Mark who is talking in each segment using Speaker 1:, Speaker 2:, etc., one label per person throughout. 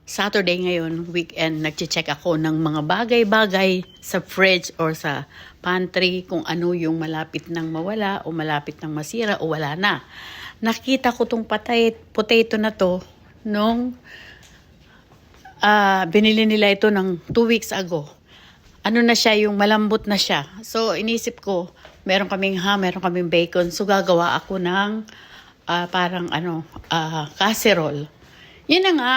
Speaker 1: Saturday ngayon, weekend, nagche-check ako ng mga bagay-bagay sa fridge or sa pantry kung ano yung malapit nang mawala o malapit nang masira o wala na. Nakita ko tong potato na to nung binili nila ito ng 2 weeks ago. Ano na siya, yung malambot na siya. So, inisip ko, meron kaming bacon. So, gagawa ako ng parang casserole. Yun na nga,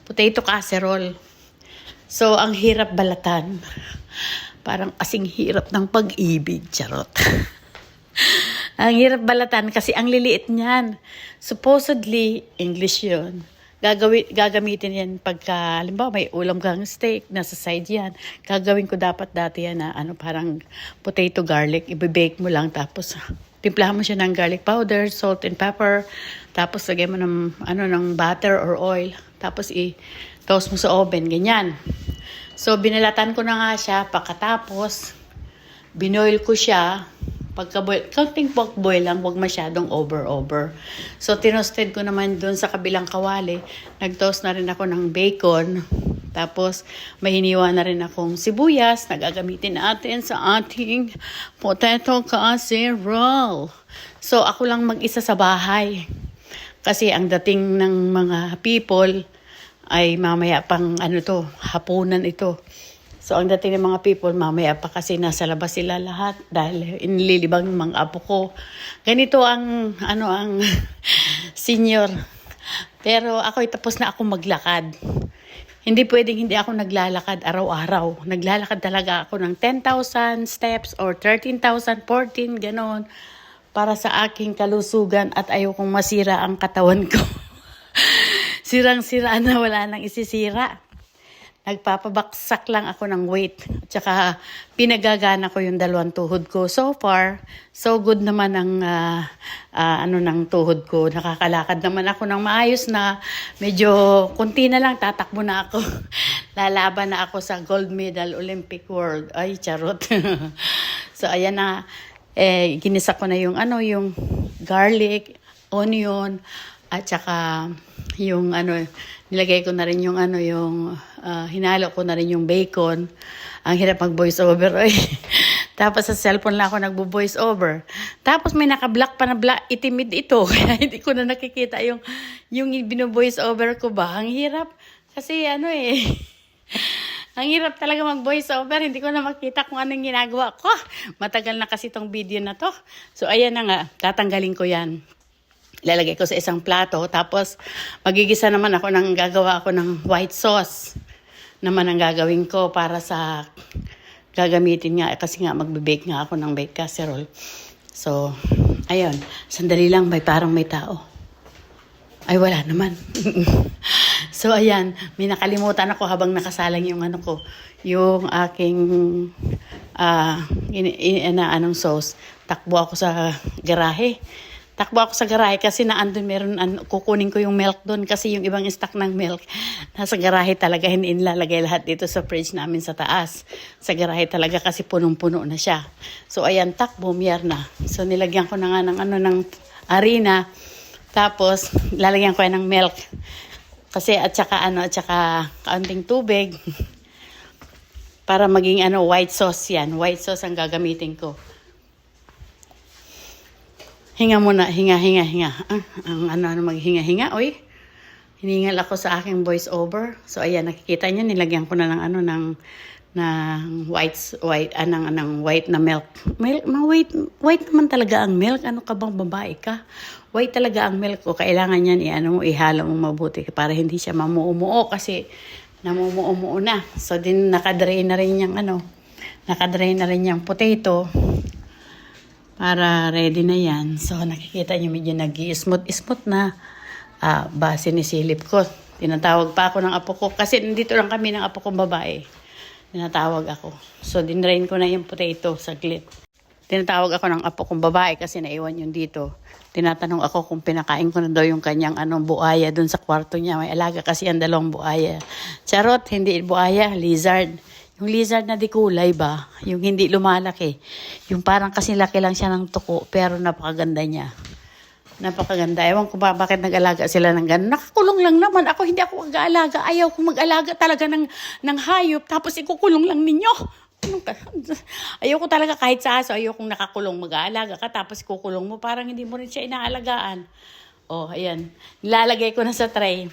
Speaker 1: potato casserole. So, ang hirap balatan. Parang kasing hirap ng pag-ibig, charot. Ang hirap balatan kasi ang liliit niyan. Supposedly, English yun. Gagamitin yan pagka, halimbawa may ulam kang steak, nasa side yan. Gagawin ko dapat dati yan na parang potato garlic. Ibibake mo lang tapos timplahan mo siya ng garlic powder, salt and pepper. Tapos lagyan mo ng butter or oil. Tapos i-toast mo sa oven, ganyan. So binalatan ko na nga siya, pagkatapos binoil ko siya. Pagka-boil, counting pork boil lang, wag masyadong over. So, tinosted ko naman dun sa kabilang kawali. Nag-toast na rin ako ng bacon. Tapos, may hiniwa na rin akong sibuyas na gagamitin natin sa ating potato casserole. So, ako lang mag-isa sa bahay. Kasi ang dating ng mga people ay mamaya pang hapunan ito. So, ang dating ng mga people, mamaya pa kasi nasa labas sila lahat dahil inililibang yung mga apo ko. Ganito ang senior. Pero ako'y tapos na ako maglakad. Hindi pwedeng hindi ako naglalakad araw-araw. Naglalakad talaga ako ng 10,000 steps or 13,000, 14, ganon. Para sa aking kalusugan at ayokong masira ang katawan ko. Sirang-sira na wala nang isisira. Nagpapabaksak lang ako ng weight. At saka pinagagana ko yung 2 tuhod ko. So far, so good naman ang ng tuhod ko. Nakakalakad naman ako ng maayos na medyo kunti na lang tatakbo na ako. Lalaban na ako sa gold medal Olympic World. Ay, charot. So ayan na, ginisa ko na yung garlic, onion, at saka yung nilagay ko na rin yung hinalo ko na rin yung bacon. Ang hirap mag-voice over. Tapos sa cellphone lang ako nagbo-voice over. Tapos may naka-black pa na itimid ito. Kaya hindi ko na nakikita yung bino-voice over ko ba. Ang hirap. Kasi ang hirap talaga mag-voice over. Hindi ko na makita kung anong ginagawa ko. Matagal na kasi tong video na to. So ayan na nga. Tatanggalin ko yan. Ilalagay ko sa isang plato. Tapos, magigisa naman gagawa ako ng white sauce. Naman ang gagawin ko para sa gagamitin nga. Kasi nga, magbe-bake nga ako ng bake casserole. So, ayun. Sandali lang, parang may tao. Ay, wala naman. So, ayan. May nakalimutan ako habang nakasalang yung yung aking sauce. Takbo ako sa garahe. Kasi kukunin ko yung milk doon kasi yung ibang stock ng milk nasa garahe talaga, hindi nilalagay lahat dito sa fridge namin sa taas. Sa garahe talaga kasi punong-puno na siya. So ayan, takbo, miyar na. So nilagyan ko na nga ng harina. Tapos lalagyan ko yan ng milk. Kasi at saka kaunting tubig para maging white sauce yan. White sauce ang gagamitin ko. Hinga muna, hinga. Maghinga, oy. Hiningal ako sa aking voice over. So ayan, nakikita niyo nilagyan ko na ng white na milk. White naman talaga ang milk. Ano ka bang babae ka? White talaga ang milk ko. Kailangan niyan ihalo mo mabuti para hindi siya mamumuo kasi namumuo na. So nakadrain na rin yung potato. Para ready na yan. So, nakikita nyo medyo nag-i-smooth na base ni silip ko. Tinatawag pa ako ng apo ko. Kasi nandito lang kami ng apo kong babae. Tinatawag ako. So, dinrain ko na yung potato saglit. Tinatawag ako ng apo kong babae kasi naiwan yun dito. Tinatanong ako kung pinakain ko na daw yung kanyang buaya dun sa kwarto niya. May alaga kasi ang 2 buaya. Charot, hindi buaya, lizard. Yung lizard na di kulay ba? Yung hindi lumalaki. Yung parang kasi laki lang siya ng tuko, pero napakaganda niya. Napakaganda. Ewan ko ba bakit nag-alaga sila ng gano'n. Nakakulong lang naman. Ako hindi ako mag-aalaga. Ayaw ko mag-alaga talaga ng hayop. Tapos ikukulong lang ninyo. Ayaw ko talaga kahit sa aso. Ayaw kong nakakulong mag-aalaga ka. Tapos ikukulong mo. Parang hindi mo rin siya inaalagaan. Oh, ayan. Nilalagay ko na sa tray.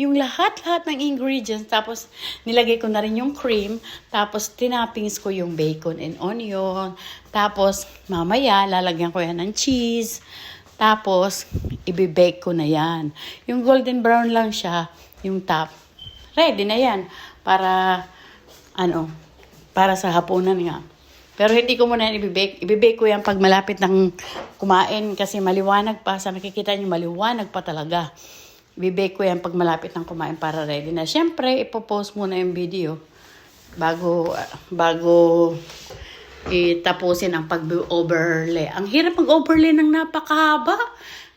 Speaker 1: Yung lahat-lahat ng ingredients. Tapos, nilagay ko na rin yung cream. Tapos, tinappings ko yung bacon and onion. Tapos, mamaya, lalagyan ko yan ng cheese. Tapos, ibibake ko na yan. Yung golden brown lang siya, yung top. Ready na yan. Para sa hapunan nga. Pero hindi ko muna yan ibibake. Ibibake ko yan pag malapit ng kumain kasi maliwanag pa. Sa nakikita niyo, maliwanag pa talaga. Ibibake ko yan pag malapit ng kumain para ready na. Siyempre, ipopost muna yung video bago itapusin ang pag-overlay. Ang hirap mag-overlay ng napakahaba.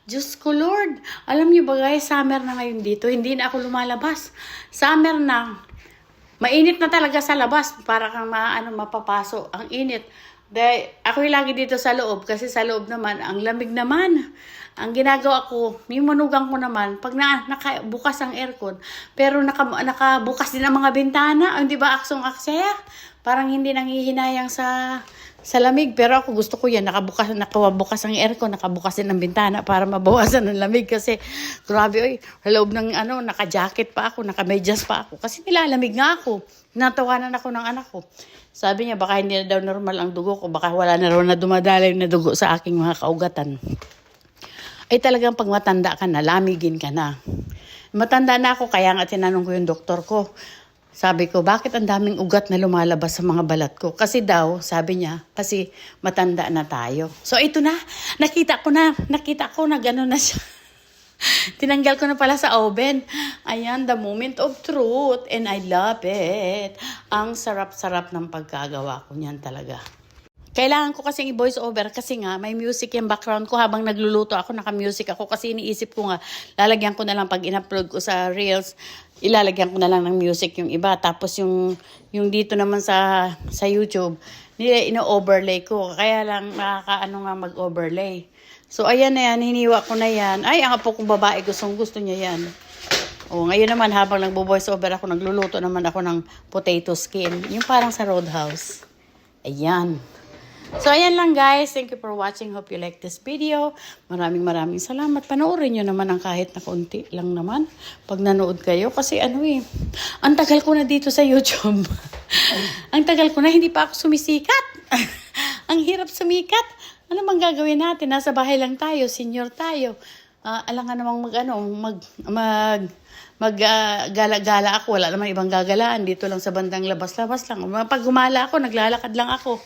Speaker 1: Diyos ko Lord. Alam niyo ba guys, summer na ngayon dito. Hindi na ako lumalabas. Summer na. Mainit na talaga sa labas para kang mapapaso. Ang init. Dahil ako'y lagi dito sa loob kasi sa loob naman, ang lamig naman. Ang ginagawa ko, may manugang ko naman, pag nakabukas ang aircon, pero nakabukas din ang mga bintana, hindi ba aksong-aksaya? Parang hindi nanghihinayang sa lamig. Pero ako gusto ko yan, nakabukas ang aircon, nakabukas din ang bintana para mabawasan ng lamig. Kasi grabe, oy, sa loob ng naka-jacket pa ako, naka-medyas pa ako. Kasi nilalamig nga ako. Natawanan ako ng anak ko. Sabi niya, baka hindi na daw normal ang dugo ko, baka wala na raw na dumadaloy na dugo sa aking mga kaugatan. Ay talagang pag matanda ka na, lamigin ka na. Matanda na ako, kaya nga tinanong ko yung doktor ko. Sabi ko, bakit ang daming ugat na lumalabas sa mga balat ko? Kasi daw, sabi niya, kasi matanda na tayo. So ito na, nakita ko na gano'n na siya. Tinanggal ko na pala sa oven. Ayan, the moment of truth. And I love it. Ang sarap-sarap ng pagkagawa ko niyan talaga. Kailangan ko kasing i-voice over kasi nga may music yung background ko habang nagluluto ako, naka-music ako kasi iniisip ko nga, lalagyan ko na lang pag in-upload ko sa Reels, ilalagyan ko na lang ng music yung iba. Tapos yung dito naman sa YouTube, ino-overlay ko. Kaya lang nakakaano nga mag-overlay. So ayan na yan, hiniwa ko na yan. Ay, ang apo kong babae, gusto niya yan. O, ngayon naman habang nagbo-voice over ako, nagluluto naman ako ng potato skin. Yung parang sa Roadhouse. Ayan. So, ayan lang guys. Thank you for watching. Hope you like this video. Maraming salamat. Panoorin nyo naman ang kahit na konti lang naman pag nanood kayo. Kasi ang tagal ko na dito sa YouTube. Ang tagal ko na, hindi pa ako sumisikat. Ang hirap sumikat. Ano bang gagawin natin? Nasa bahay lang tayo, senior tayo. Alangan namang gala-gala ako. Wala naman ibang gagalaan. Dito lang sa bandang labas-labas lang. Pag gumala ako, naglalakad lang ako.